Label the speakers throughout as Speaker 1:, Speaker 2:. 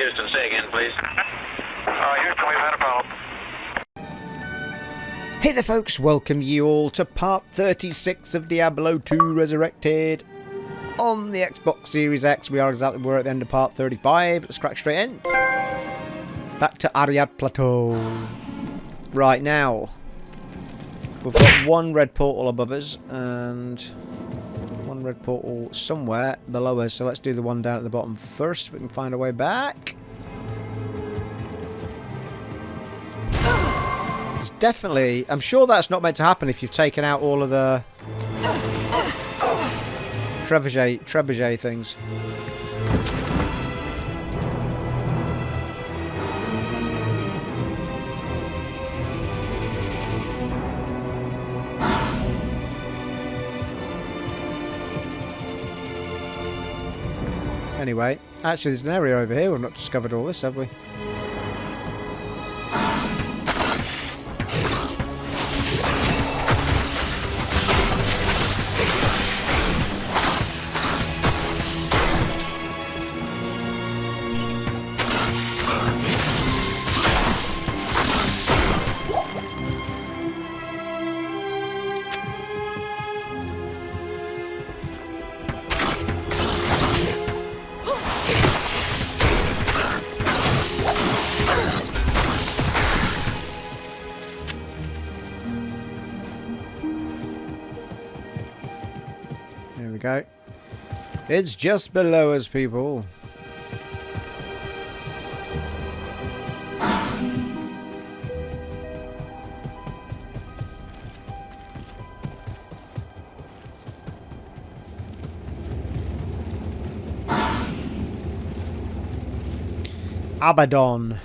Speaker 1: Houston, say again, please.
Speaker 2: Houston, we've had a problem.
Speaker 3: Hey there folks, welcome you all to part 36 of Diablo 2 Resurrected on the Xbox Series X. We're at the end of part 35. Let's crack straight in. Back to Arreat plateau. Right now, we've got one red portal above us and one red portal somewhere below us. So let's do the one down at the bottom first. We can find a way back. Definitely, I'm sure that's not meant to happen if you've taken out all of the trebuchet things. Anyway, actually there's an area over here. We've not discovered all this, have we? Go. It's just below us, people. Abaddon.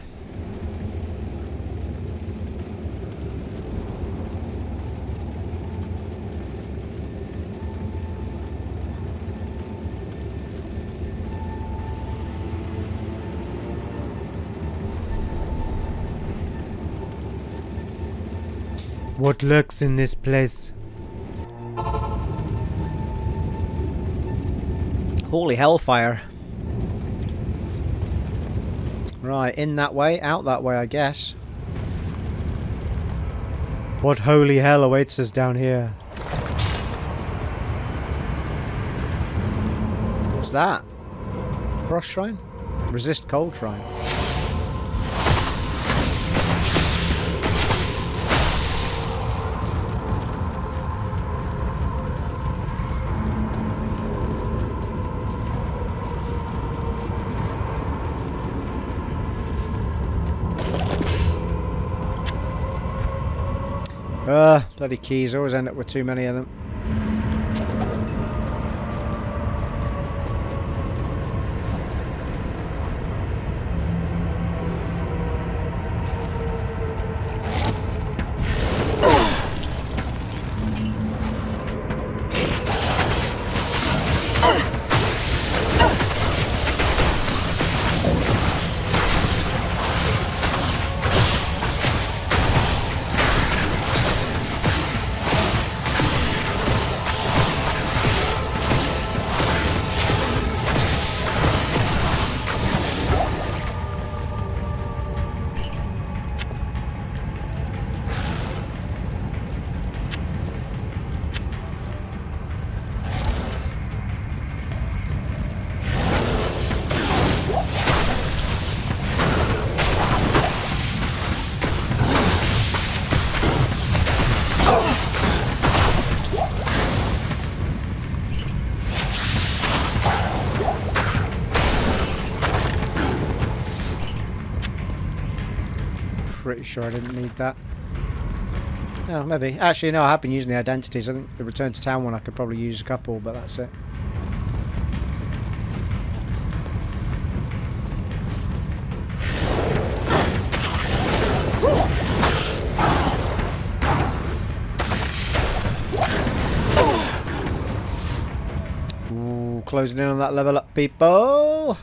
Speaker 3: What lurks in this place? Holy hellfire. Right, in that way, out that way, I guess. What holy hell awaits us down here? What's that? Frost Shrine? Resist Cold Shrine. Bloody keys, always end up with too many of them. Pretty sure I didn't need that. Oh, maybe. Actually, no, I have been using the identities. I think the return to town one I could probably use a couple, but that's it. Ooh, closing in on that level up, people.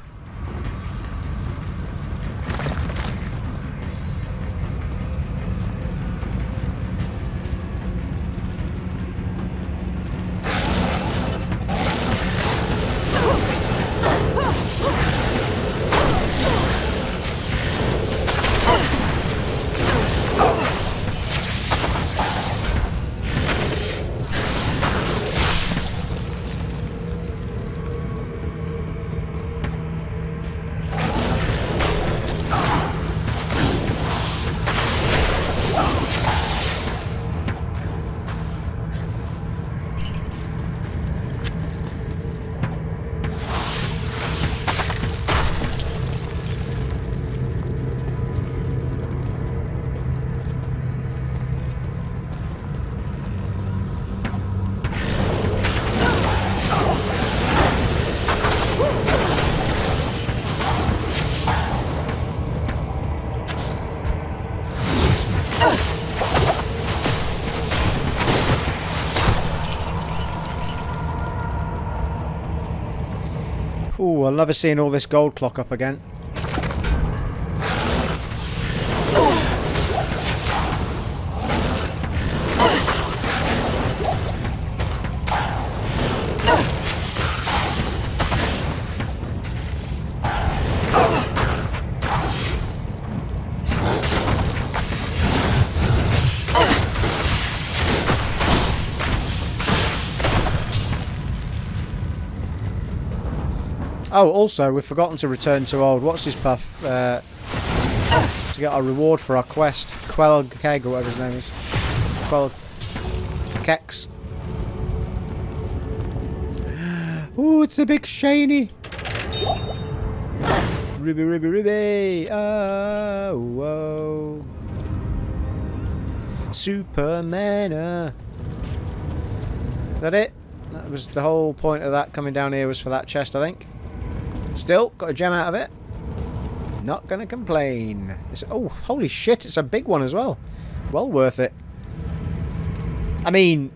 Speaker 3: Ooh, I love seeing all this gold clock up again. Oh, also, we've forgotten to return to old what's-his-puff to get our reward for our quest. Quell Keg, or whatever his name is. Quell Kex. Ooh, it's a big shiny. Ruby, ruby, ruby. Oh, whoa. Superman. Is that it? That was the whole point of that coming down here, was for that chest, I think. Still, got a gem out of it. Not gonna complain. Oh, holy shit, it's a big one as well. Well worth it. I mean,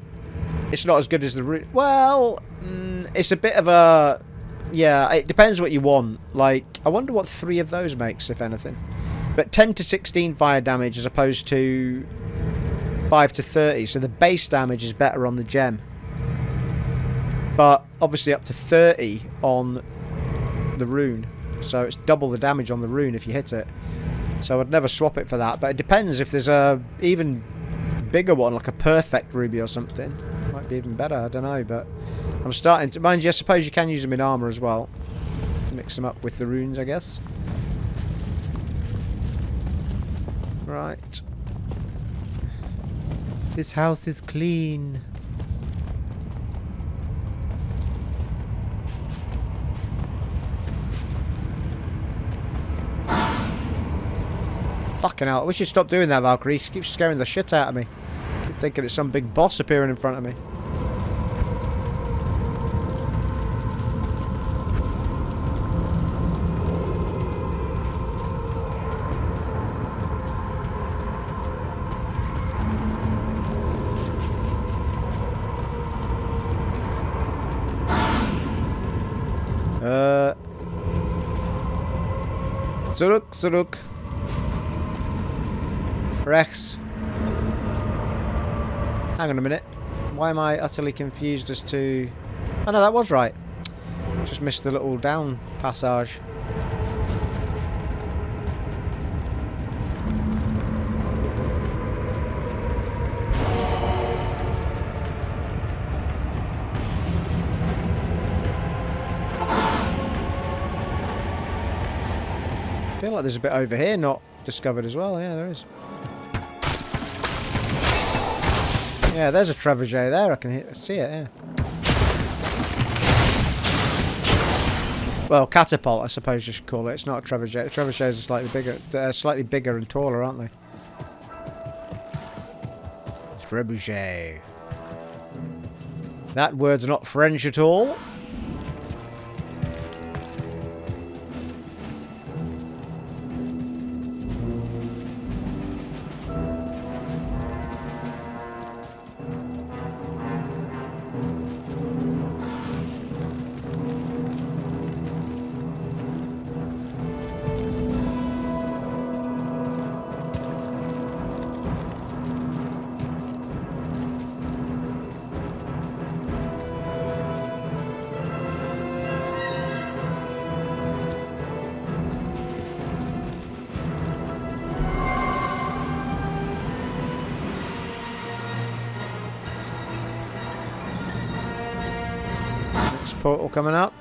Speaker 3: it's not as good as the... Well, it's a bit of a... Yeah, it depends what you want. Like, I wonder what 3 of those makes, if anything. But 10 to 16 fire damage as opposed to 5 to 30. So the base damage is better on the gem. But obviously up to 30 on the rune. So it's double the damage on the rune if you hit it. So I'd never swap it for that. But it depends if there's a even bigger one, like a perfect ruby or something. Might be even better, I don't know. But I'm starting to... Mind you, I suppose you can use them in armour as well. Mix them up with the runes, I guess. Right. This house is clean. Fucking hell, I wish you'd stop doing that, Valkyrie. She keeps scaring the shit out of me. I keep thinking it's some big boss appearing in front of me. Zuruk, zuruk. Rechts. Hang on a minute. Why am I utterly confused as to... Oh no, that was right. Just missed the little down passage. I feel like there's a bit over here not discovered as well. Yeah, there is. Yeah, there's a trebuchet there. I can see it, yeah. Well, catapult, I suppose you should call it. It's not a trebuchet. The trebuchets are slightly bigger and taller, aren't they? Trebuchet. That word's not French at all. Portal coming up.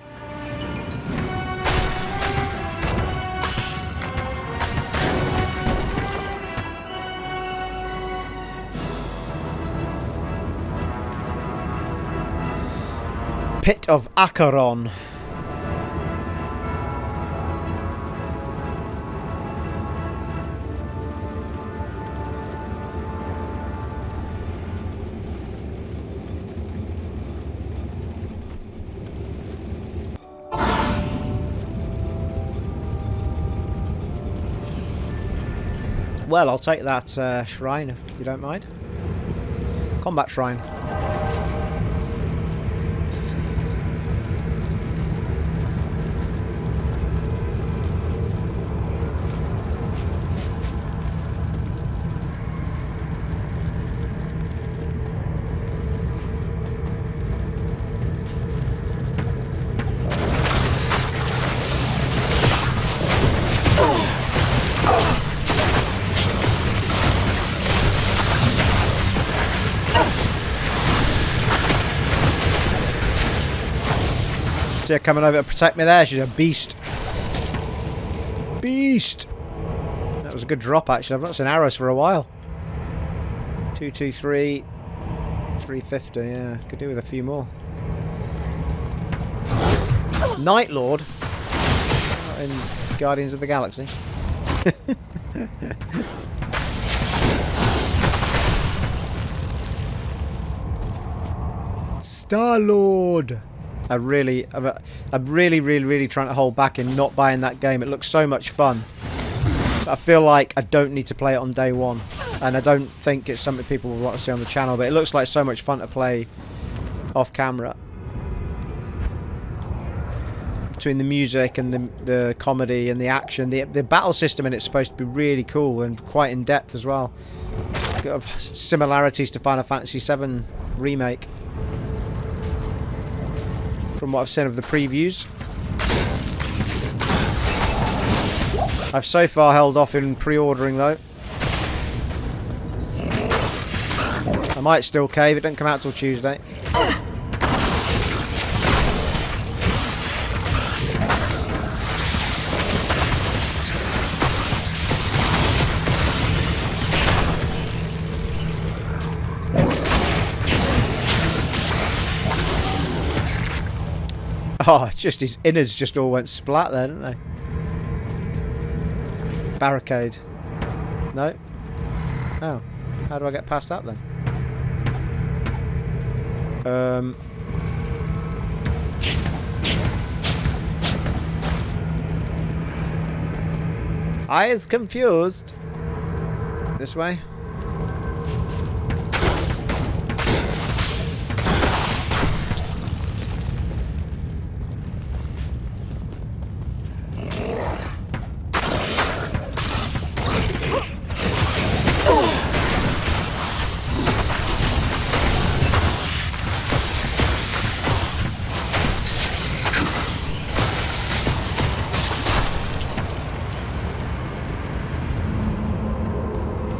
Speaker 3: Pit of Acheron. Well, I'll take that shrine if you don't mind. Combat shrine. See her coming over to protect me there. She's a beast. Beast! That was a good drop, actually. I've not seen arrows for a while. 223. 350, yeah. Could do with a few more. Night Lord? Not in Guardians of the Galaxy. Star-Lord! I'm really trying to hold back in not buying that game. It looks so much fun. But I feel like I don't need to play it on day one. And I don't think it's something people will want to see on the channel. But it looks like so much fun to play off camera. Between the music and the comedy and the action. The battle system in it's supposed to be really cool and quite in-depth as well. Got similarities to Final Fantasy VII Remake. From what I've seen of the previews. I've so far held off in pre-ordering though. I might still cave, it doesn't come out till Tuesday. Oh, just his innards just all went splat there, didn't they? Barricade. No? Oh. How do I get past that then? I is confused. This way?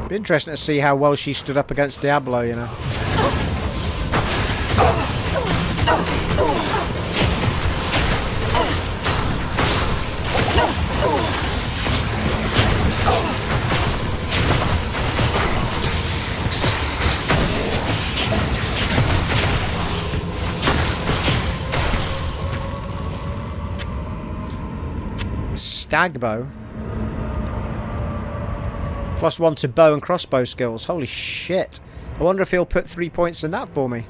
Speaker 3: Be interesting to see how well she stood up against Diablo, you know. Stag bow. +1 to bow and crossbow skills. Holy shit. I wonder if he'll put 3 points in that for me.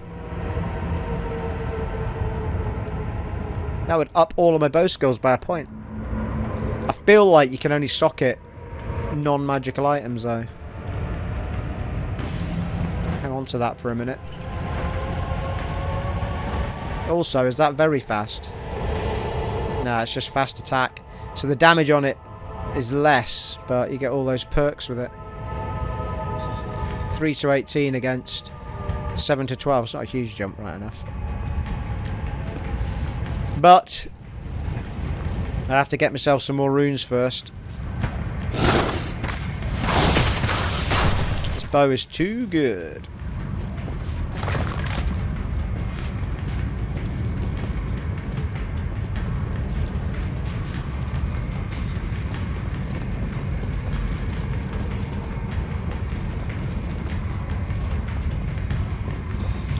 Speaker 3: That would up all of my bow skills by a point. I feel like you can only socket non-magical items though. Hang on to that for a minute. Also, is that very fast? Nah, it's just fast attack. So the damage on it is less, but you get all those perks with it. 3 to 18 against 7 to 12. It's not a huge jump, right enough. But I have to get myself some more runes first. This bow is too good.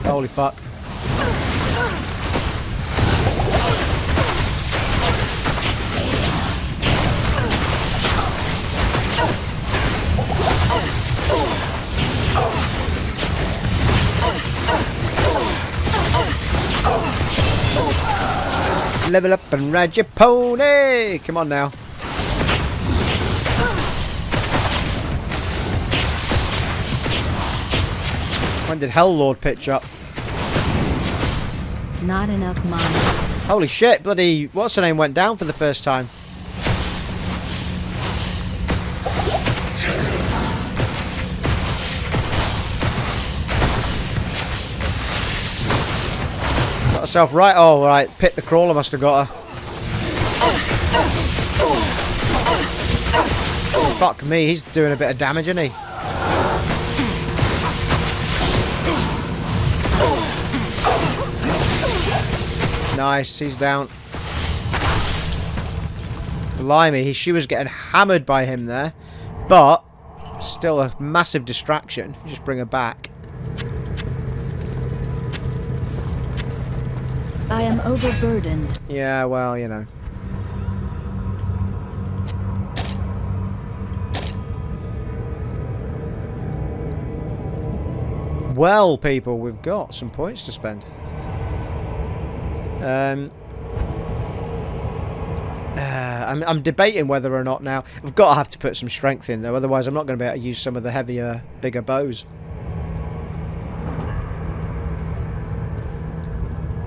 Speaker 3: Holy fuck. Level up and ride your pony! Come on now. When did Hell Lord pitch up?
Speaker 1: Not enough money.
Speaker 3: Holy shit, bloody what's her name went down for the first time. Got herself right. Oh right, Pit the Crawler must have got her. Fuck me, he's doing a bit of damage, isn't he? Nice, he's down. Blimey, she was getting hammered by him there. But, still a massive distraction. Just bring her back.
Speaker 1: I am overburdened.
Speaker 3: Yeah, well, you know. Well, people, we've got some points to spend. I'm debating whether or not now. I've got to have to put some strength in, though. Otherwise, I'm not going to be able to use some of the heavier, bigger bows.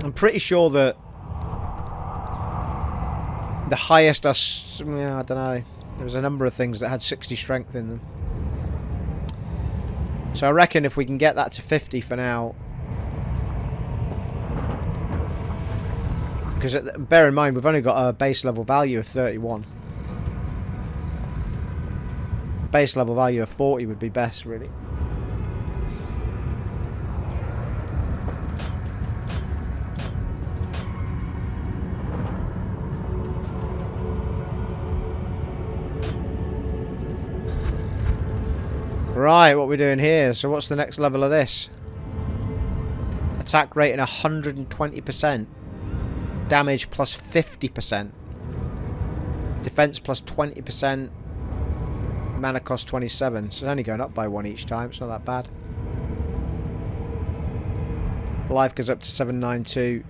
Speaker 3: I'm pretty sure that the highest I don't know. There was a number of things that had 60 strength in them. So I reckon if we can get that to 50 for now. Because bear in mind, we've only got a base level value of 31. Base level value of 40 would be best, really. Right, what are we doing here? So what's the next level of this? Attack rating 120%. Damage plus 50%. Defense plus 20%. Mana cost 27. So it's only going up by 1 each time. It's not that bad. Life goes up to 792.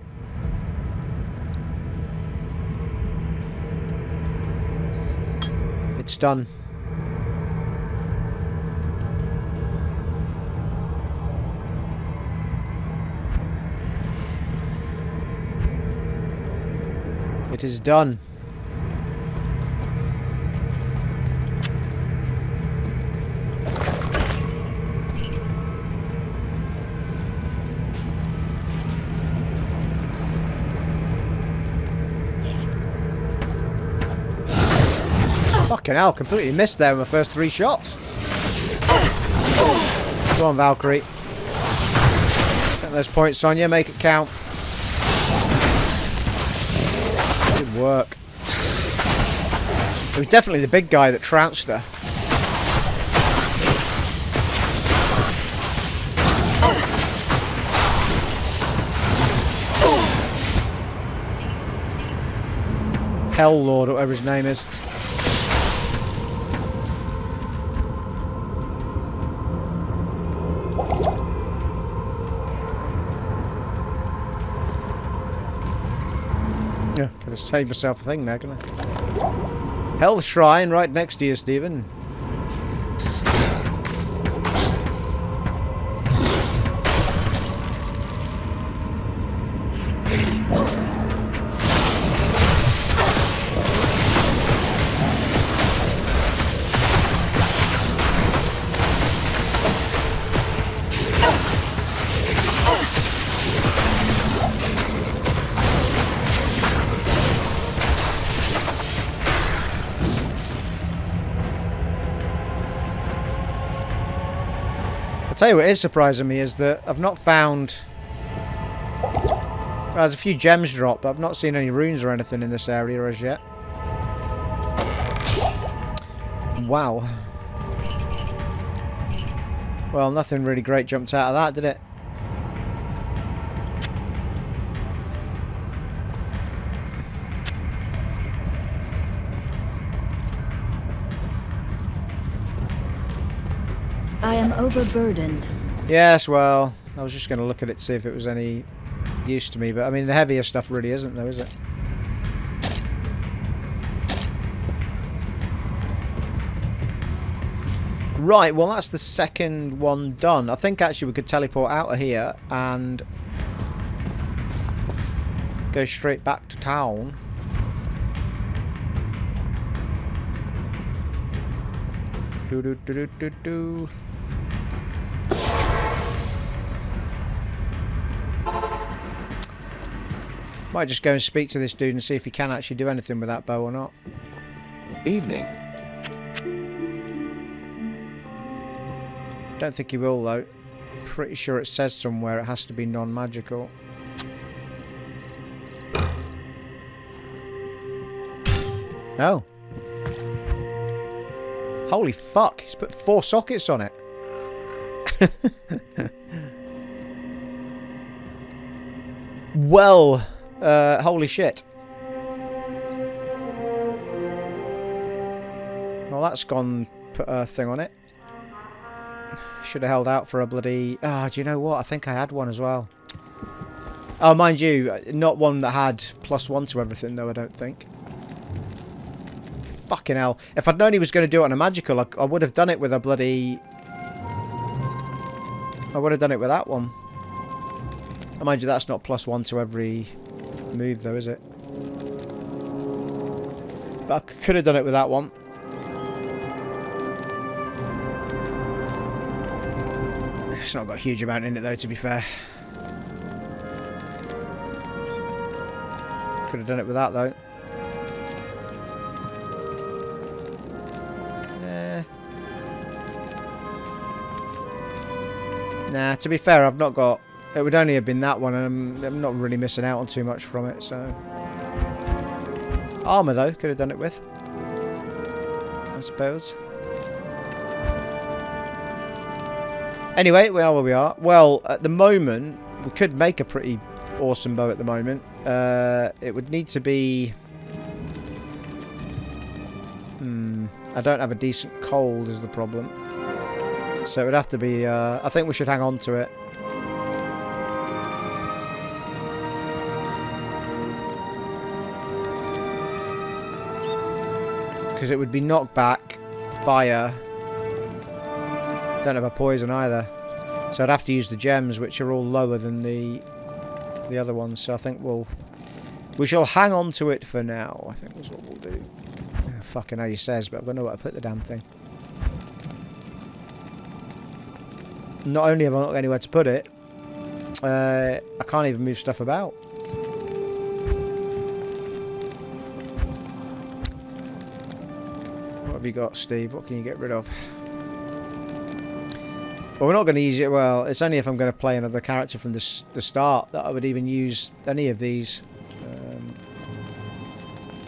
Speaker 3: It's done. It is done. Fucking hell, completely missed there with my first 3 shots. Come on, Valkyrie. Get those points on you, make it count. Good work. It was definitely the big guy that trounced her. Hell Lord, whatever his name is. Yeah, could have saved myself a thing there, couldn't I? Hell Shrine right next to you, Stephen. I'll tell you what is surprising me is that I've not found... Well, there's a few gems dropped, but I've not seen any runes or anything in this area as yet. Wow. Well, nothing really great jumped out of that, did it?
Speaker 1: I am overburdened.
Speaker 3: Yes, well, I was just going to look at it to see if it was any use to me, but I mean the heavier stuff really isn't though, is it? Right, well that's the second one done. I think actually we could teleport out of here and go straight back to town. Do do do do do do. Might just go and speak to this dude and see if he can actually do anything with that bow or not.
Speaker 4: Evening.
Speaker 3: Don't think he will though. Pretty sure it says somewhere it has to be non-magical. Oh, Holy fuck, he's put 4 sockets on it. Well, holy shit. Well, that's gone, put a thing on it. Should have held out for a bloody... Ah, do you know what? I think I had one as well. Oh, mind you, not one that had +1 to everything, though, I don't think. Fucking hell. If I'd known he was going to do it on a magical, I would have done it with a bloody... I would have done it with that one. Oh, mind you, that's not +1 to every move, though, is it? But I could have done it with that one. It's not got a huge amount in it, though, to be fair. Could have done it with that, though. Nah, to be fair, I've not got... It would only have been that one, and I'm not really missing out on too much from it, so... Armour, though, could have done it with. I suppose. Anyway, we are where we are. Well, at the moment, we could make a pretty awesome bow at the moment. It would need to be... I don't have a decent cold is the problem. So it would have to be... I think we should hang on to it. Because it would be knockback, fire. Don't have a poison either. So I'd have to use the gems, which are all lower than the other ones. So I think we shall hang on to it for now. I think that's what we'll do. Fucking hell, he says, but I don't know where to put the damn thing. Not only have I not got anywhere to put it, I can't even move stuff about. What have you got, Steve? What can you get rid of? Well, we're not going to use it. Well, it's only if I'm going to play another character from the start that I would even use any of these.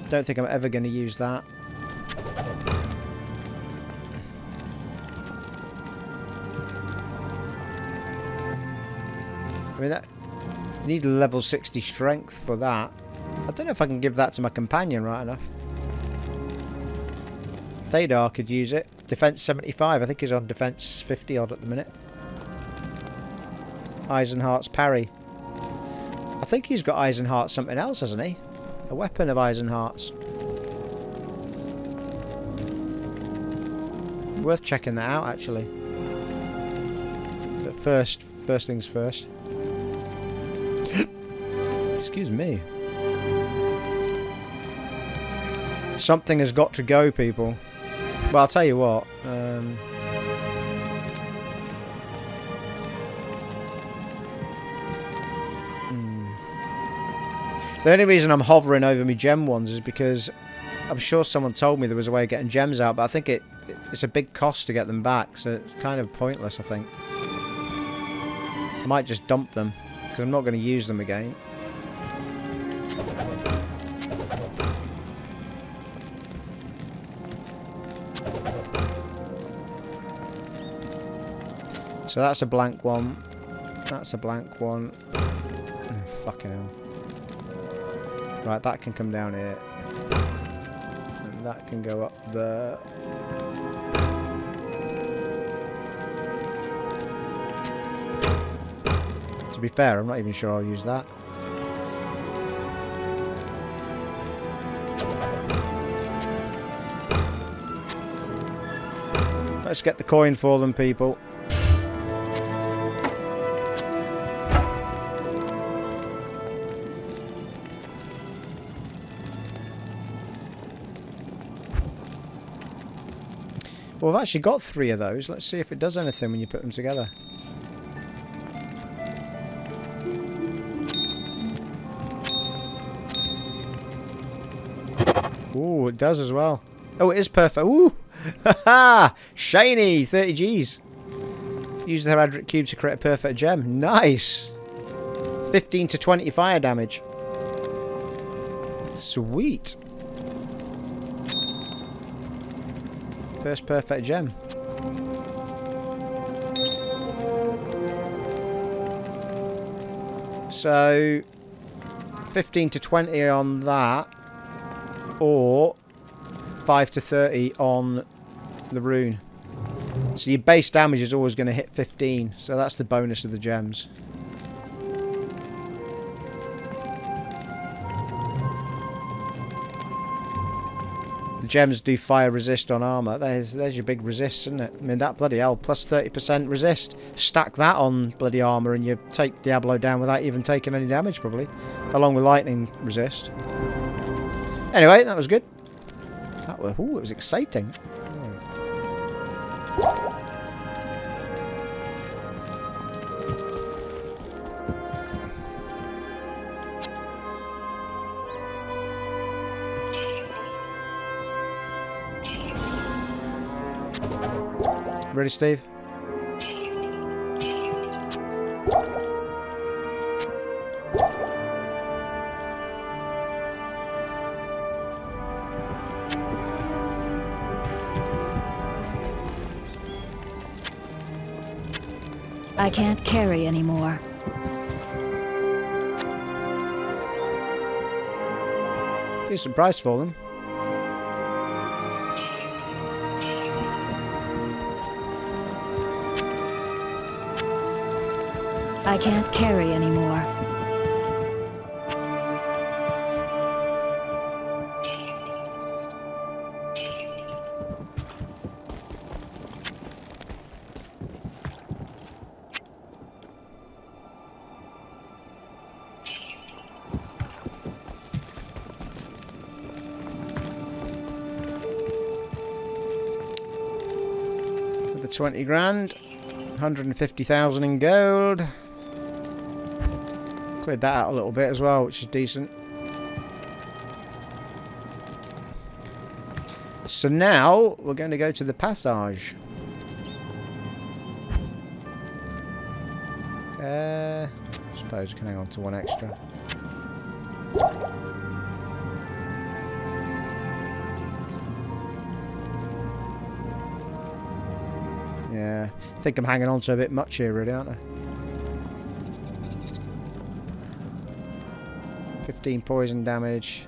Speaker 3: Don't think I'm ever going to use that. I mean, that you need level 60 strength for that. I don't know if I can give that to my companion right enough. Thadar could use it. Defense 75. I think he's on defense 50 odd at the minute. Eisenhart's parry. I think he's got Eisenhart something else, hasn't he? A weapon of Eisenhart's. Worth checking that out, actually. But first things first. Excuse me. Something has got to go, people. Well, I'll tell you what. The only reason I'm hovering over my gem ones is because I'm sure someone told me there was a way of getting gems out, but I think it's a big cost to get them back, so it's kind of pointless, I think. I might just dump them, because I'm not going to use them again. So that's a blank one. That's a blank one. Oh, fucking hell. Right, that can come down here. And that can go up there. To be fair, I'm not even sure I'll use that. Let's get the coin for them, people. Well, I've actually got 3 of those. Let's see if it does anything when you put them together. Ooh, it does as well. Oh, it is perfect. Ooh! Haha! Shiny! 30 Gs. Use the Arreat cube to create a perfect gem. Nice! 15 to 20 fire damage. Sweet. First perfect gem. So 15 to 20 on that, or 5 to 30 on the rune. So your base damage is always going to hit 15, so that's the bonus of the gems. The gems do fire resist on armour. There's your big resist, isn't it? I mean, that bloody hell, plus 30% resist. Stack that on bloody armour and you take Diablo down without even taking any damage, probably. Along with lightning resist. Anyway, that was good. Ooh, it was exciting. Ready, Steve?
Speaker 1: I can't carry anymore.
Speaker 3: Decent price for them.
Speaker 1: I can't carry anymore.
Speaker 3: With the 20 grand, 150,000 in gold. Cleared that out a little bit as well, which is decent. So now we're going to go to the passage. I suppose we can hang on to one extra. Yeah, I think I'm hanging on to a bit much here, really, aren't I? 15 poison damage,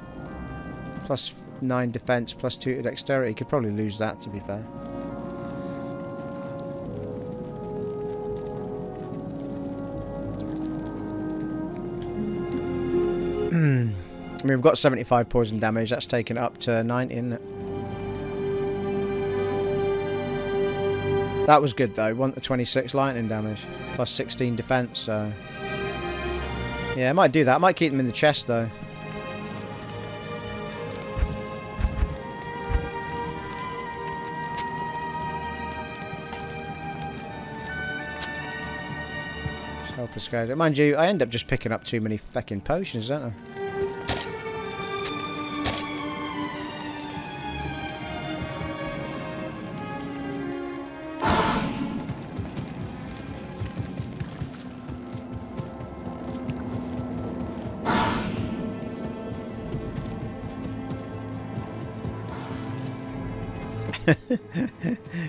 Speaker 3: plus 9 defense, plus 2 to dexterity. Could probably lose that, to be fair. I mean, we've got 75 poison damage. That's taken up to 90, isn't it? That was good, though. 1 to 26 lightning damage, plus 16 defense, so... Yeah, I might do that. I might keep them in the chest, though. Just help us go. Mind you, I end up just picking up too many fucking potions, don't I?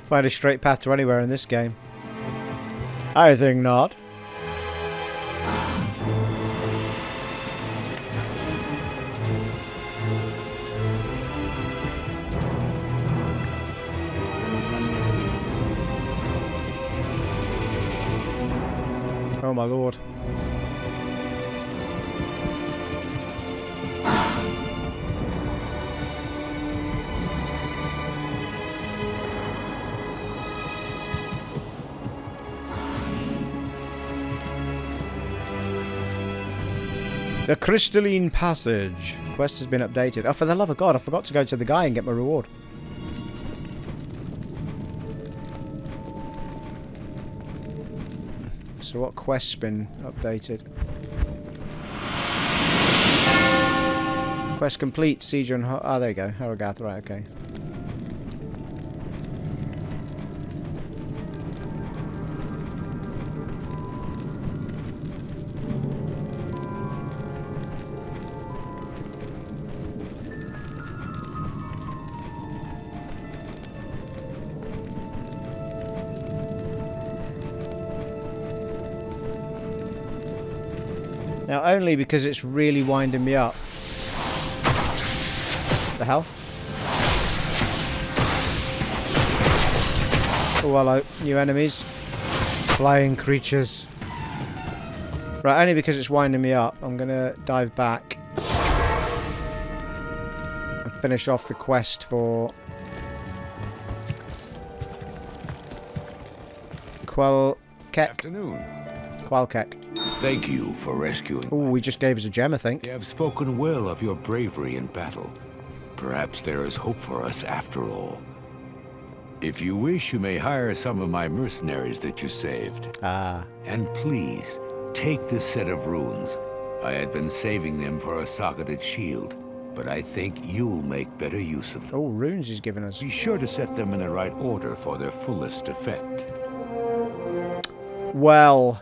Speaker 3: Find a straight path to anywhere in this game. I think not. Oh my lord. The crystalline passage. Quest has been updated. Oh, for the love of God, I forgot to go to the guy and get my reward. So what quest's been updated? Quest complete. Siege on... Oh, there you go. Harrogath. Right, okay. Now, only because it's really winding me up. What the hell? Oh, hello. New enemies. Flying creatures. Right, only because it's winding me up, I'm going to dive back. And finish off the quest for...
Speaker 4: Afternoon.
Speaker 3: Qualkek.
Speaker 4: Thank you for rescuing.
Speaker 3: Oh, he just gave us a gem, I think.
Speaker 4: They have spoken well of your bravery in battle. Perhaps there is hope for us after all. If you wish, you may hire some of my mercenaries that you saved.
Speaker 3: Ah.
Speaker 4: And please, take this set of runes. I had been saving them for a socketed shield, but I think you'll make better use of them.
Speaker 3: Oh, runes he's given us.
Speaker 4: Be sure to set them in the right order for their fullest effect.
Speaker 3: Well,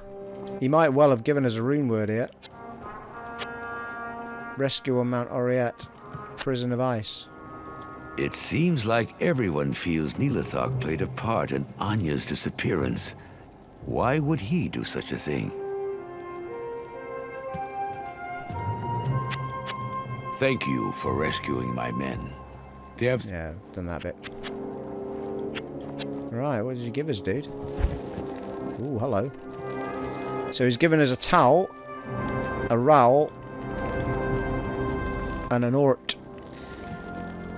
Speaker 3: he might well have given us a rune word here. Rescue on Mount Arreat. Prison of Ice.
Speaker 4: It seems like everyone feels Neelathok played a part in Anya's disappearance. Why would he do such a thing? Thank you for rescuing my men. They have...
Speaker 3: Yeah, I've done that bit. Right, what did you give us, dude? Ooh, hello. So he's given us a towel, a rowel, and an ort.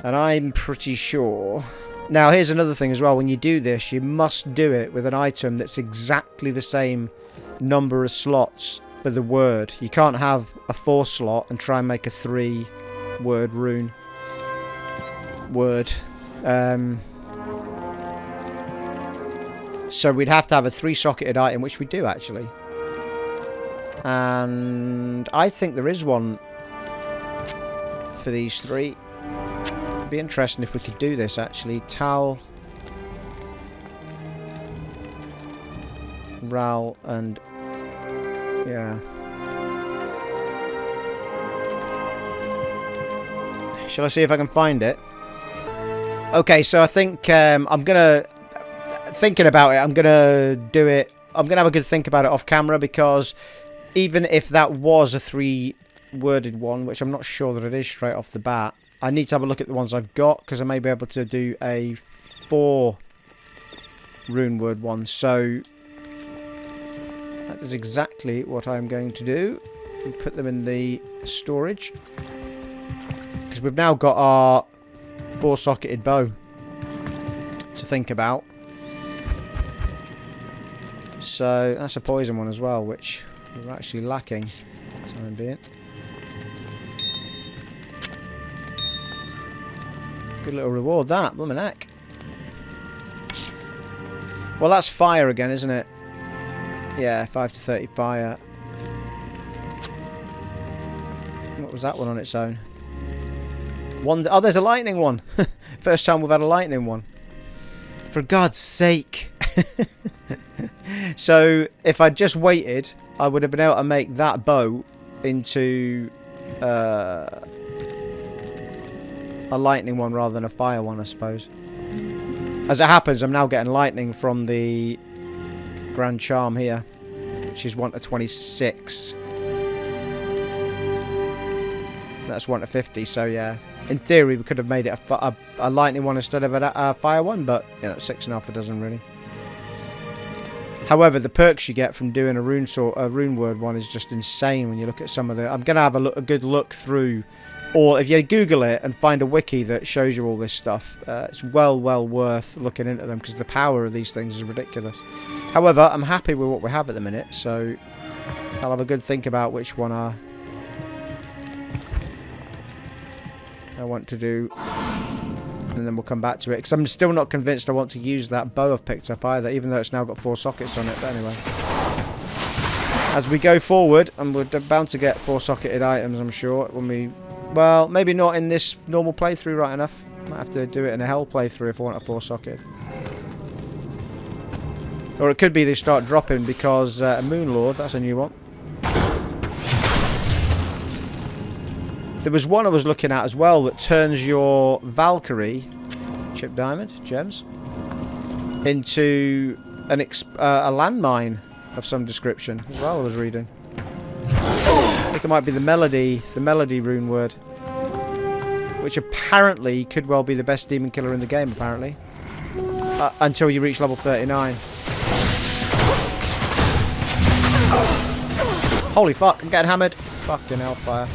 Speaker 3: And I'm pretty sure... Now, here's another thing as well. When you do this, you must do it with an item that's exactly the same number of slots for the word. You can't have a 4 slot and try and make a 3-word rune. Word. So we'd have to have a 3-socketed item, which we do, actually. And I think there is one for these 3. It'd be interesting if we could do this, actually. Tal, Ral, and... yeah. Shall I see if I can find it? Okay, so I think I'm gonna... Thinking about it, I'm gonna do it... I'm gonna have a good think about it off camera, because even if that was a 3-worded one, which I'm not sure that it is straight off the bat, I need to have a look at the ones I've got, because I may be able to do a 4 rune word one. So that is exactly what I'm going to do. And put them in the storage, because we've now got our 4-socketed bow to think about. So that's a poison one as well, which we're actually lacking for the time being. Good little reward, that. Bloomin' heck. Well, that's fire again, isn't it? Yeah, 5 to 30 fire. What was that one on its own? Oh, there's a lightning one. First time we've had a lightning one. For God's sake. So, if I'd just waited, I would have been able to make that bow into... a lightning one rather than a fire one, I suppose. As it happens, I'm now getting lightning from the Grand Charm here, which is 1 to 26. That's 1 to 50, so yeah. In theory, we could have made it a lightning one instead of a fire one, but you know, 6.5 a dozen really. However, the perks you get from doing a rune word one is just insane when you look at some of the... I'm going to have a good look through, or if you Google it and find a wiki that shows you all this stuff, it's well worth looking into them, because the power of these things is ridiculous. However, I'm happy with what we have at the minute, so I'll have a good think about which one I want to do, and then we'll come back to it, because I'm still not convinced I want to use that bow I've picked up either, even though it's now got 4 sockets on it. But anyway, as we go forward, and we're bound to get 4-socketed items, I'm sure, when we... Well, maybe not in this normal playthrough right enough. Might have to do it in a hell playthrough if I want a 4-socket. Or it could be they start dropping because a Moon Lord, that's a new one. There was one I was looking at as well that turns your Valkyrie, chip diamond, gems, into a landmine of some description as well, I was reading. think it might be the melody rune word. Which apparently could well be the best demon killer in the game, apparently. Until you reach level 39. Holy fuck, I'm getting hammered. Fucking hellfire.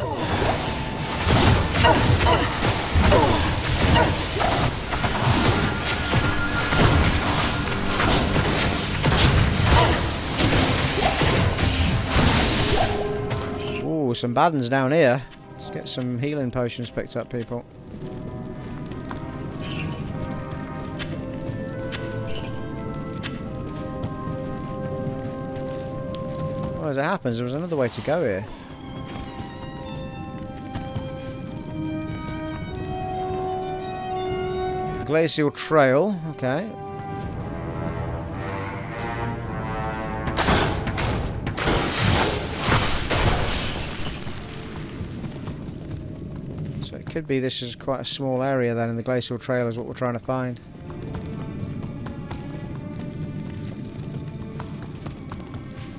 Speaker 3: Ooh, some bad ones down here. Let's get some healing potions picked up, people. Well, as it happens, there was another way to go here. Glacial trail, okay. So it could be this is quite a small area then, and the glacial trail is what we're trying to find.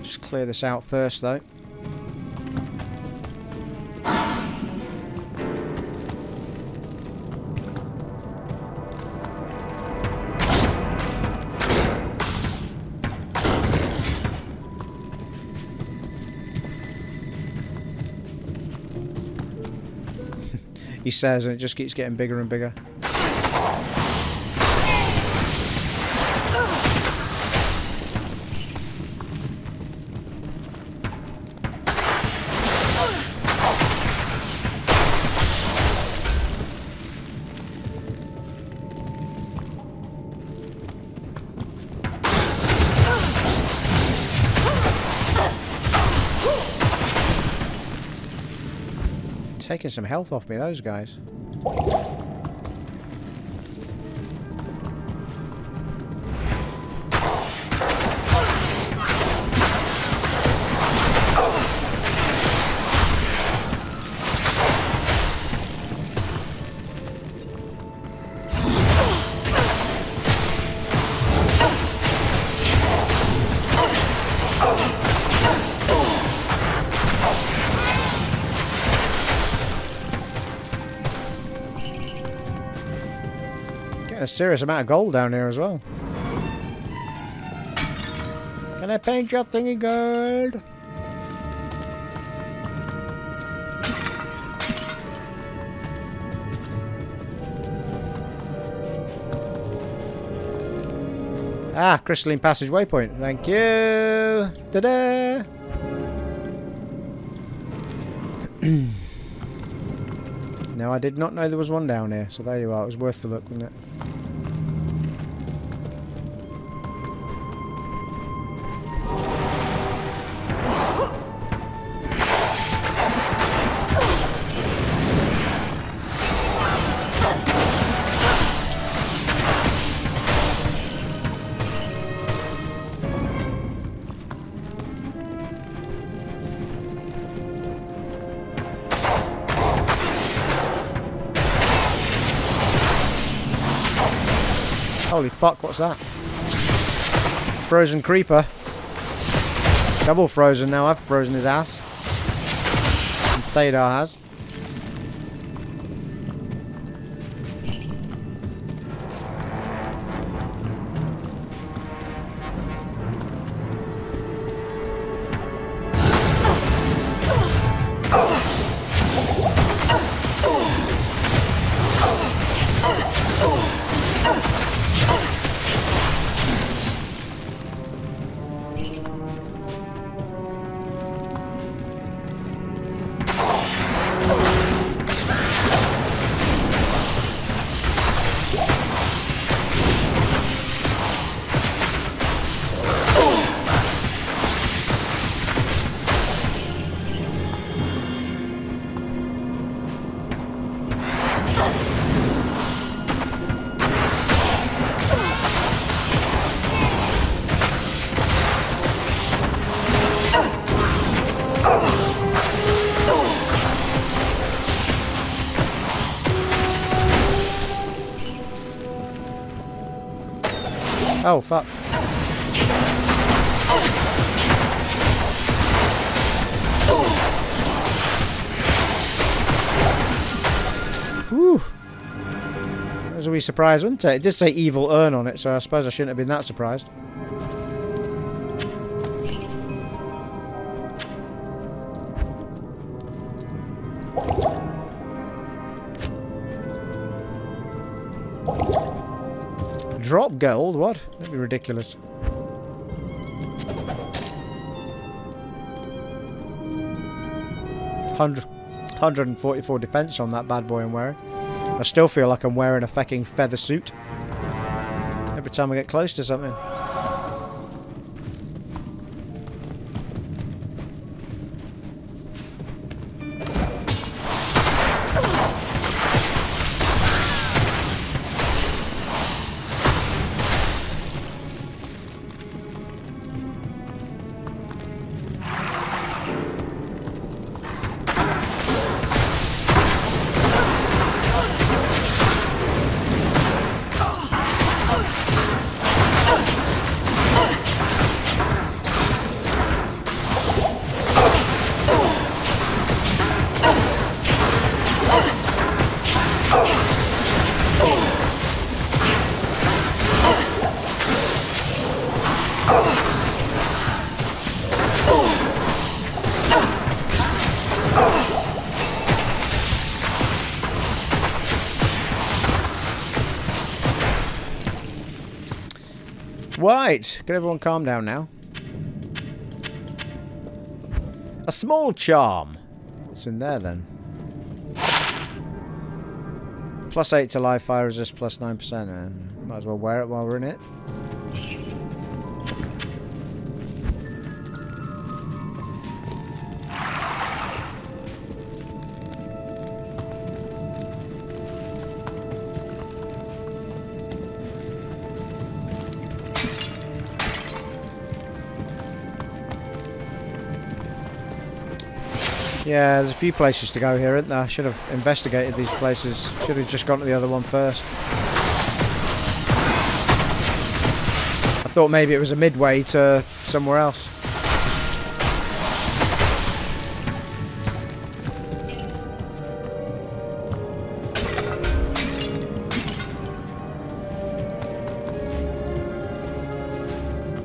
Speaker 3: Just clear this out first though. He says, and it just keeps getting bigger and bigger. Taking some health off me, those guys. A serious amount of gold down here as well. Can I paint your thingy gold? Ah, crystalline passage waypoint. Thank you. Ta-da! Now I did not know there was one down here, so there you are. It was worth the look, wasn't it? Holy fuck, what's that? Frozen creeper. Double frozen now, I've frozen his ass. And Thadar has. Oh, fuck. was a wee surprise, wasn't it? It did say evil urn on it, so I suppose I shouldn't have been that surprised. Drop gold? What? That'd be ridiculous. $100, 144 defense on that bad boy I'm wearing. I still feel like I'm wearing a fucking feather suit every time I get close to something. Right, can everyone calm down now? A small charm. What's in there then? +8 to live fire resist, +9%. Might as well wear it while we're in it. Yeah, there's a few places to go here, isn't there? I should have investigated these places. Should have just gone to the other one first. I thought maybe it was a midway to somewhere else.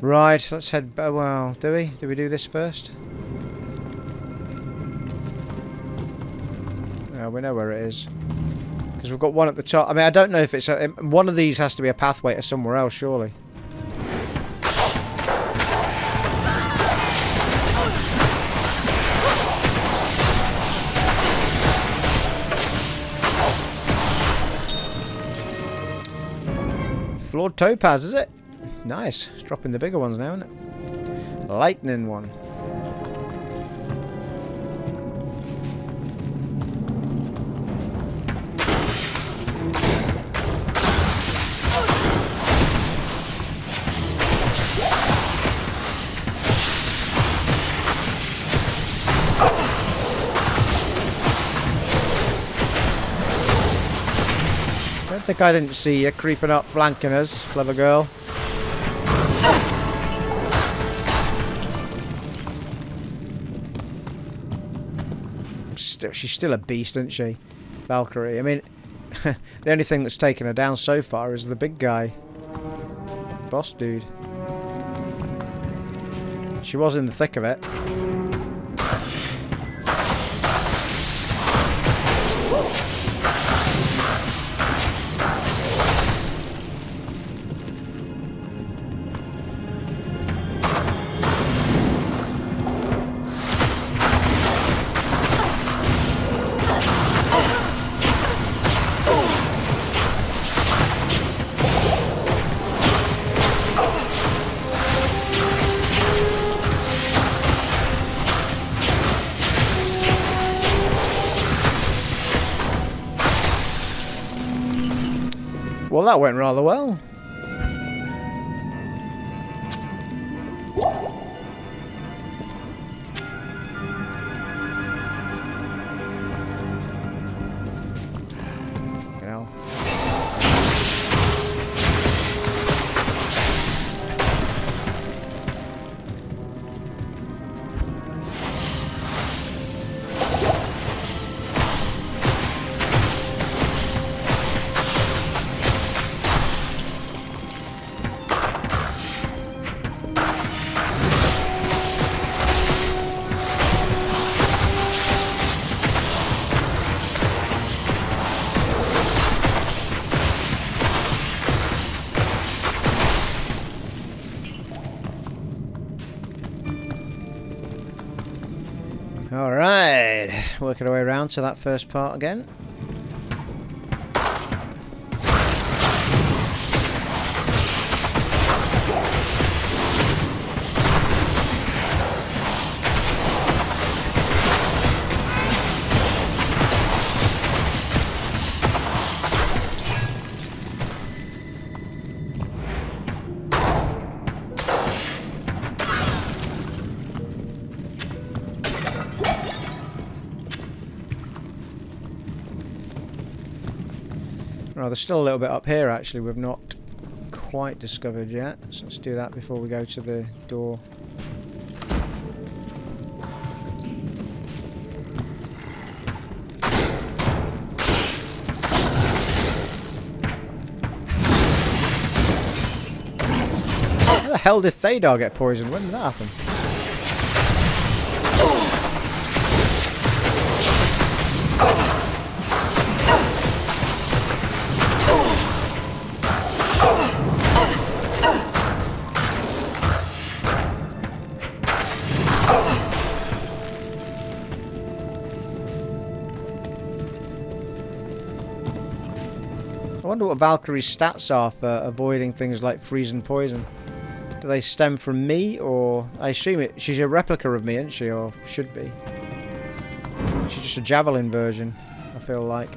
Speaker 3: Right, let's head... well, do we? Do we do this first? We know where it is. Because we've got one at the top. I mean, I don't know if it's... one of these has to be a pathway to somewhere else, surely. Flawed topaz, is it? Nice. It's dropping the bigger ones now, isn't it? Lightning one. I think I didn't see you creeping up, flanking us, clever girl. She's still a beast, isn't she? Valkyrie. I mean, the only thing that's taken her down so far is the big guy. Boss dude. She was in the thick of it. Well, that went rather well. You know. Right, working our way around to that first part again. Well, there's still a little bit up here actually we've not quite discovered yet, so let's do that before we go to the door. How the hell did Thadar get poisoned? When did that happen? I wonder what Valkyrie's stats are for avoiding things like freeze and poison. Do they stem from me, or I assume she's a replica of me, isn't she, or should be? She's just a javelin version, I feel like.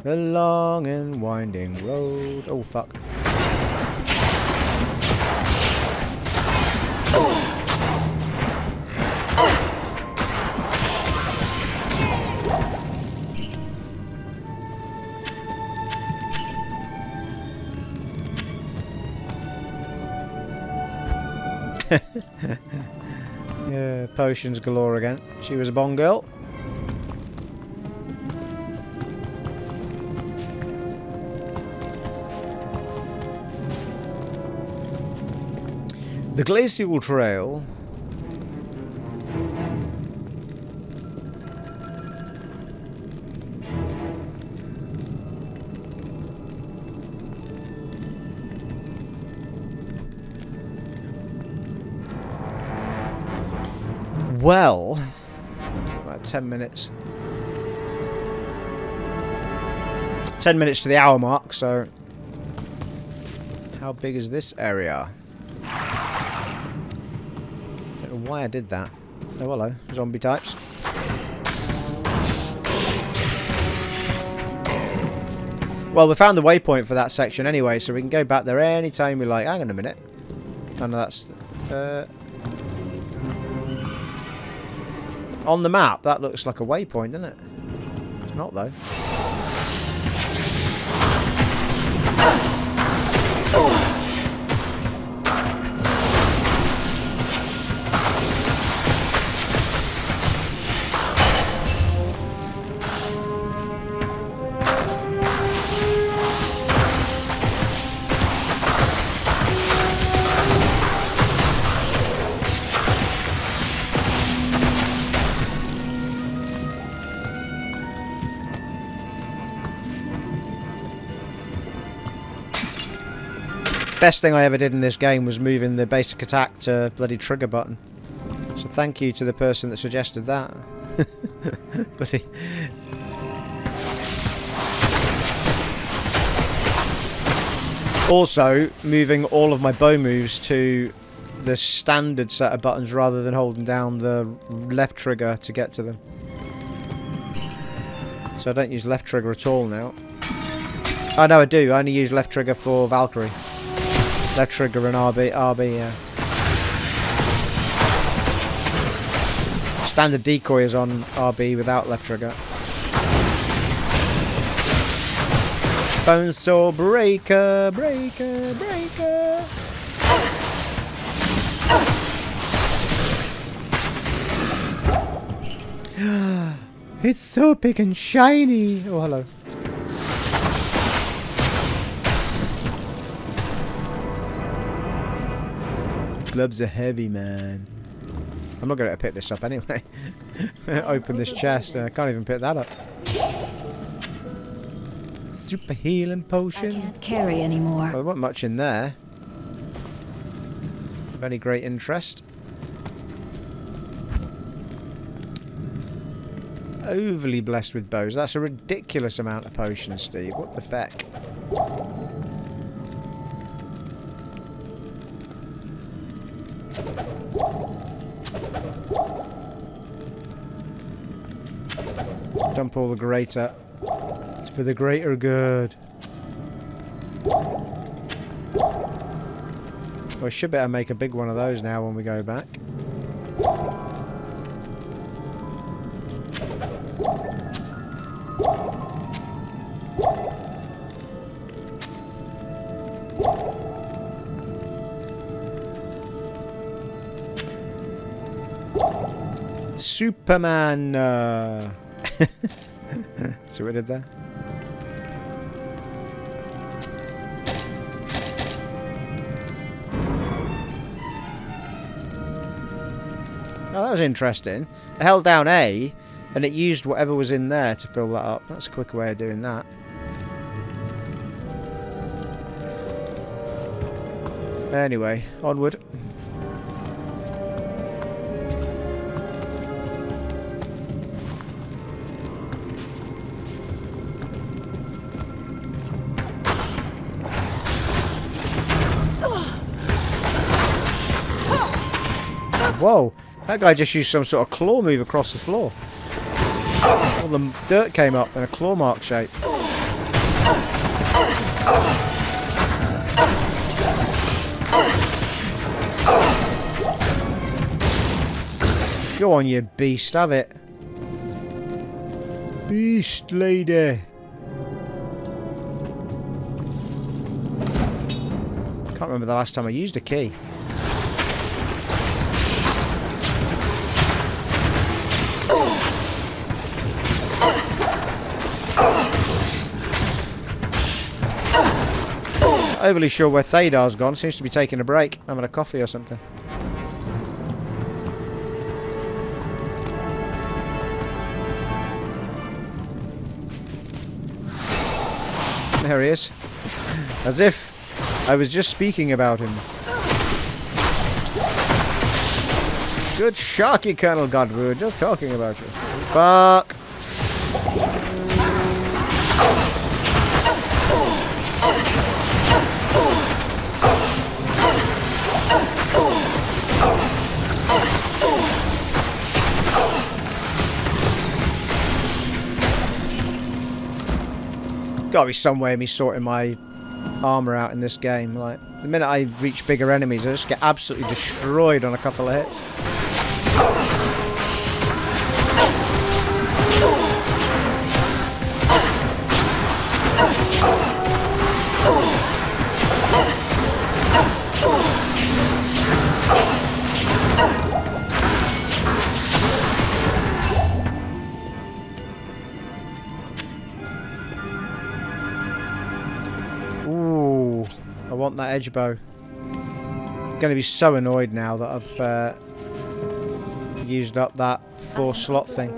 Speaker 3: The long and winding road. Oh, fuck. Yeah, potions galore again. She was a Bond girl. The glacial trail. Well, about 10 minutes. 10 minutes to the hour mark, so how big is this area? Don't know why I did that. Oh, hello, zombie types. Well, we found the waypoint for that section anyway, so we can go back there anytime we like. Hang on a minute. Oh, no, that's... on the map, that looks like a waypoint, doesn't it? It's not, though. Best thing I ever did in this game was moving the basic attack to bloody trigger button. So thank you to the person that suggested that. But he... Also, moving all of my bow moves to the standard set of buttons rather than holding down the left trigger to get to them. So I don't use left trigger at all now. Oh no, I do. I only use left trigger for Valkyrie. Left trigger and RB, yeah. Standard decoy is on RB without left trigger. Bonesaw breaker, breaker, breaker. It's so big and shiny. Oh, hello. Gloves are heavy, man. I'm not going to pick this up anyway. Open this chest and I can't even pick that up. Super healing
Speaker 1: I
Speaker 3: potion.
Speaker 1: can't carry anymore.
Speaker 3: Well, there wasn't much in there of any great interest. Overly blessed with bows. That's a ridiculous amount of potions, Steve. What the feck? Dump all the greater. It's for the greater good. Well, I should better make a big one of those now when we go back. Superman. See what I did there? Oh, that was interesting. I held down A, and it used whatever was in there to fill that up. That's a quicker way of doing that. Anyway, onward. Whoa, that guy just used some sort of claw move across the floor. All the dirt came up in a claw mark shape. Go on, you beast, have it. Beast lady. Can't remember the last time I used a key. Not overly sure where Thadar's gone. Seems to be taking a break, having a coffee or something. There he is. As if I was just speaking about him. Good shock, you Colonel God. We were just talking about you. Fuck. Gotta be some way of me sorting my armor out in this game. Like, the minute I reach bigger enemies, I just get absolutely destroyed on a couple of hits. I want that edge bow. I'm going to be so annoyed now that I've used up that 4-slot thing.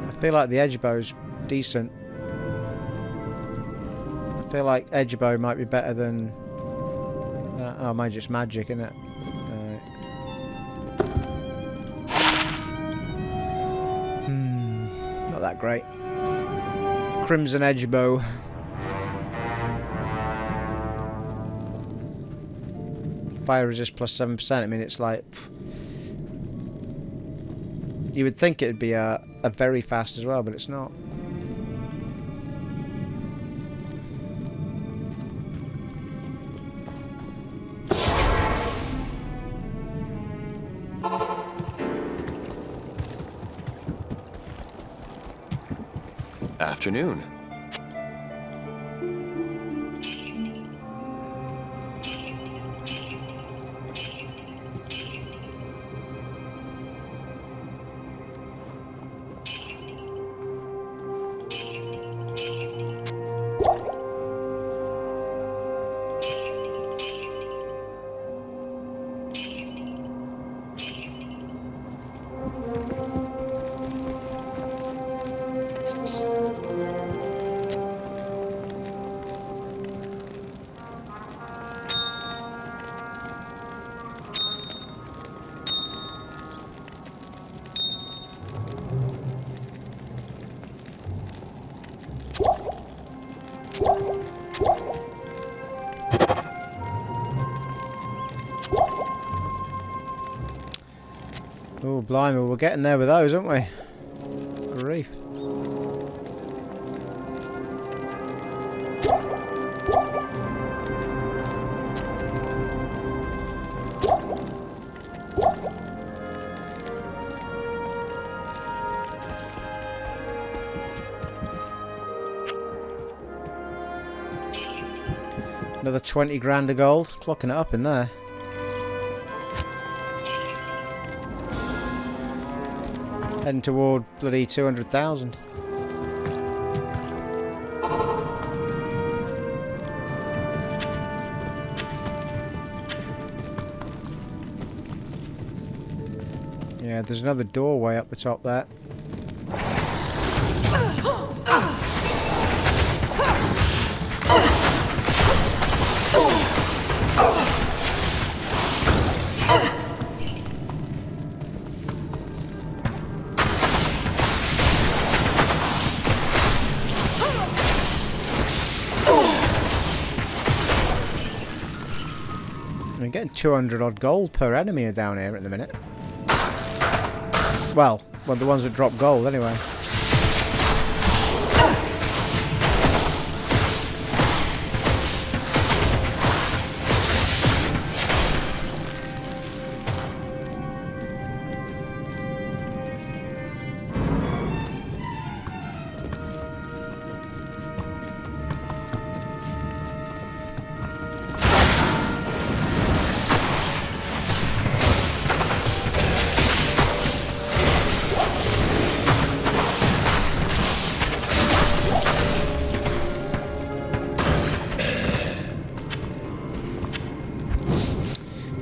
Speaker 3: I feel like the edge bow's decent. I feel like edge bow might be better than that. Oh, mine's just magic, isn't it? Not that great. Crimson edge bow. Fire resist plus 7%. I mean, it's like... You would think it'd be a very fast as well, but it's not.
Speaker 5: Afternoon.
Speaker 3: blimey, we're getting there with those, aren't we? Grief. Another 20 grand of gold. Clocking it up in there. Heading toward bloody 200,000. Yeah, there's another doorway up the top there. I'm getting 200 odd gold per enemy down here at the minute. Well, the ones that drop gold anyway.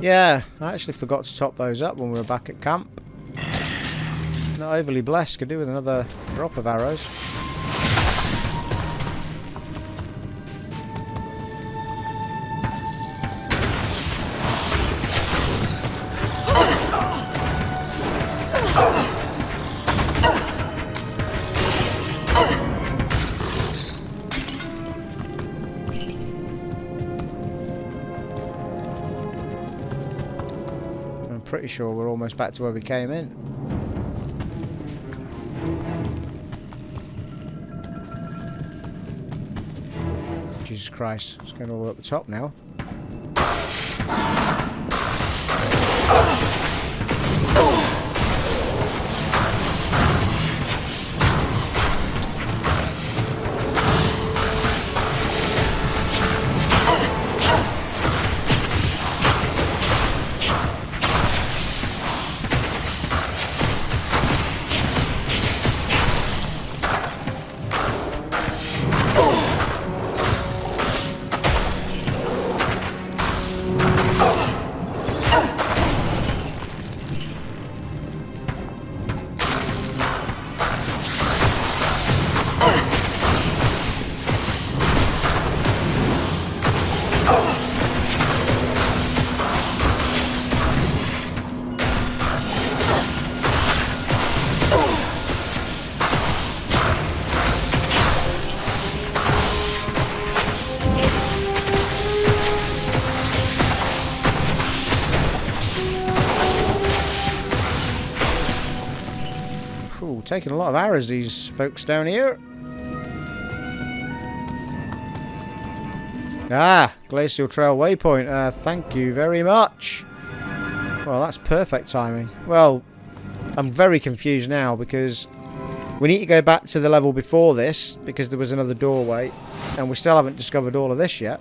Speaker 3: Yeah, I actually forgot to top those up when we were back at camp. Not overly blessed, could do with another drop of arrows. Pretty sure we're almost back to where we came in. Jesus Christ, it's going all the way up the top now. Taking a lot of arrows, these folks down here. Ah, glacial trail waypoint. Thank you very much. Well, that's perfect timing. Well, I'm very confused now because we need to go back to the level before this because there was another doorway and we still haven't discovered all of this yet.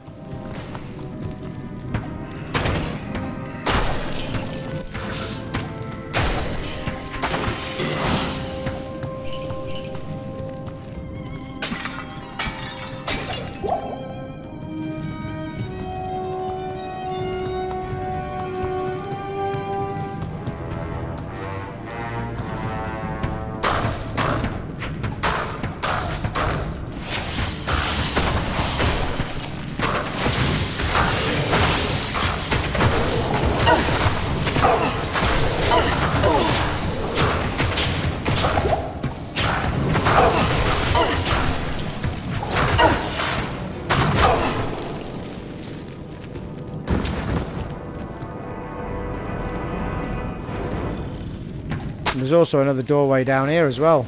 Speaker 3: there's also another doorway down here as well.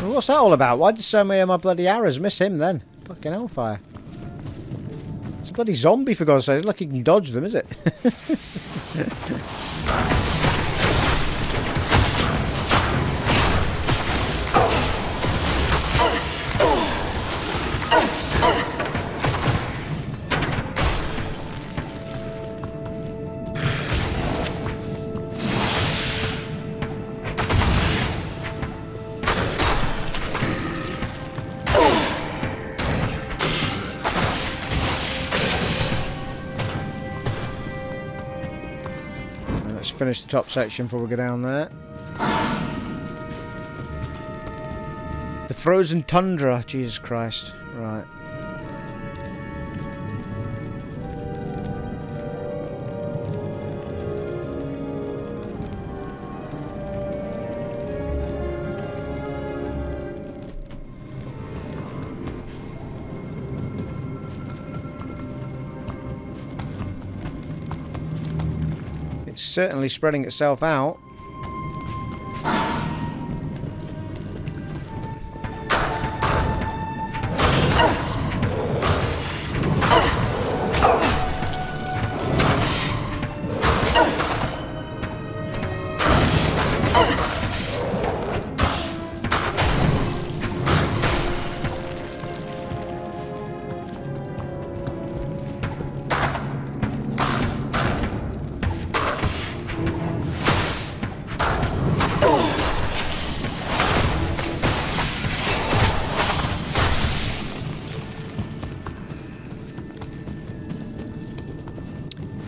Speaker 3: What's that all about? Why did so many of my bloody arrows miss him then? Fucking hellfire. It's a bloody zombie for God's sake. It's like he can dodge them, is it? Finish the top section before we go down there. The frozen tundra. Jesus Christ. Right. It's certainly spreading itself out.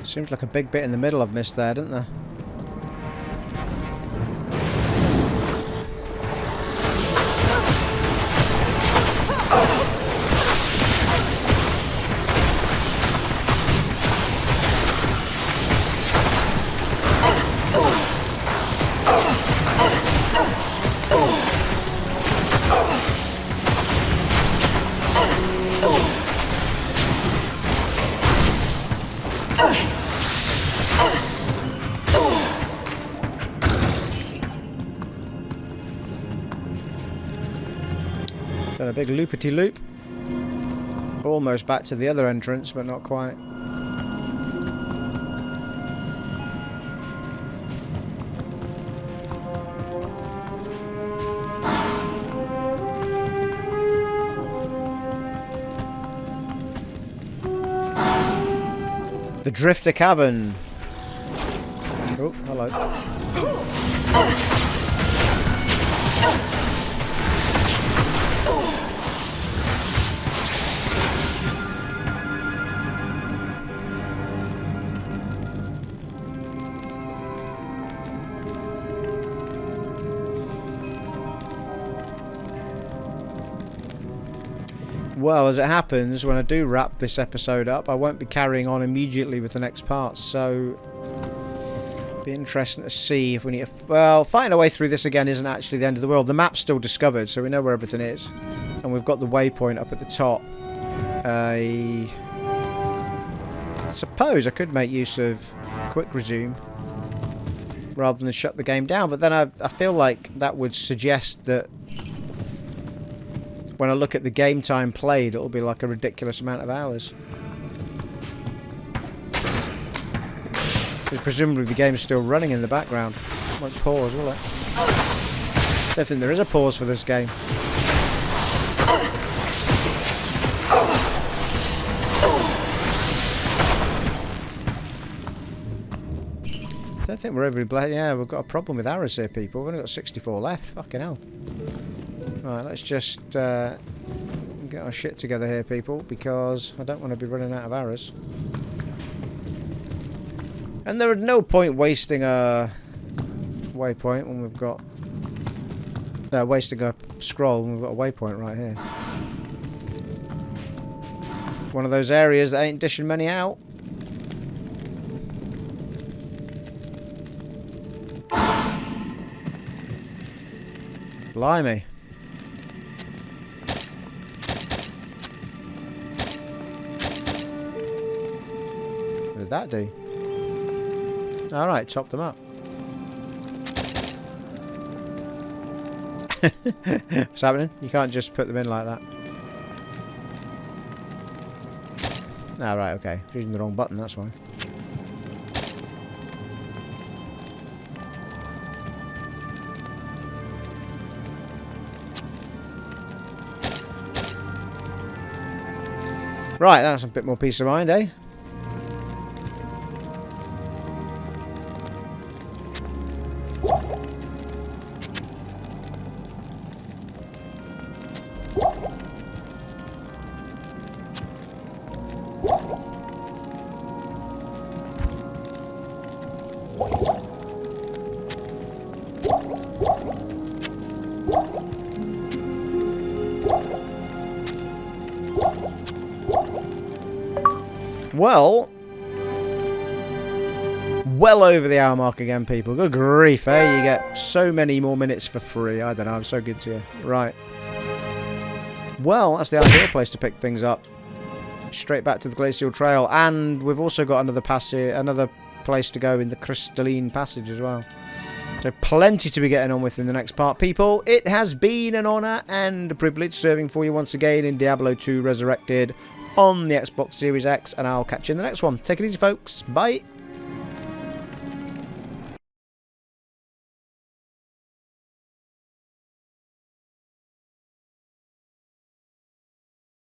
Speaker 3: Seems like a big bit in the middle I've missed there, didn't there? Done a big loopity-loop. Almost back to the other entrance, but not quite. The Drifter Cavern. Oh, hello. Well, as it happens, when I do wrap this episode up, I won't be carrying on immediately with the next part, so it'll be interesting to see if we need to... Well, fighting our way through this again isn't actually the end of the world. The map's still discovered, so we know where everything is. And we've got the waypoint up at the top. I suppose I could make use of quick resume rather than shut the game down, but then I feel like that would suggest that when I look at the game time played, it'll be like a ridiculous amount of hours. Because presumably the game's still running in the background. It won't pause, will it? I don't think there is a pause for this game. I don't think we're overly yeah, we've got a problem with arrows here, people. We've only got 64 left. Fucking hell. Right, let's just get our shit together here, people, because I don't want to be running out of arrows. And there is no point wasting a waypoint when we've got... wasting a scroll when we've got a waypoint right here. One of those areas that ain't dishing many out. Blimey. What did that do? Alright, chop them up. What's happening? You can't just put them in like that. Ah, right, okay. Using the wrong button, that's why. Right, that's a bit more peace of mind, eh? Well over the hour mark again, people. Good grief, eh? You get so many more minutes for free. I don't know, I'm so good to you. Right. Well, that's the ideal place to pick things up. Straight back to the glacial trail. And we've also got another passage, another place to go in the crystalline passage as well. So plenty to be getting on with in the next part, people. It has been an honour and a privilege serving for you once again in Diablo 2 Resurrected on the Xbox Series X, and I'll catch you in the next one. Take it easy, folks. Bye.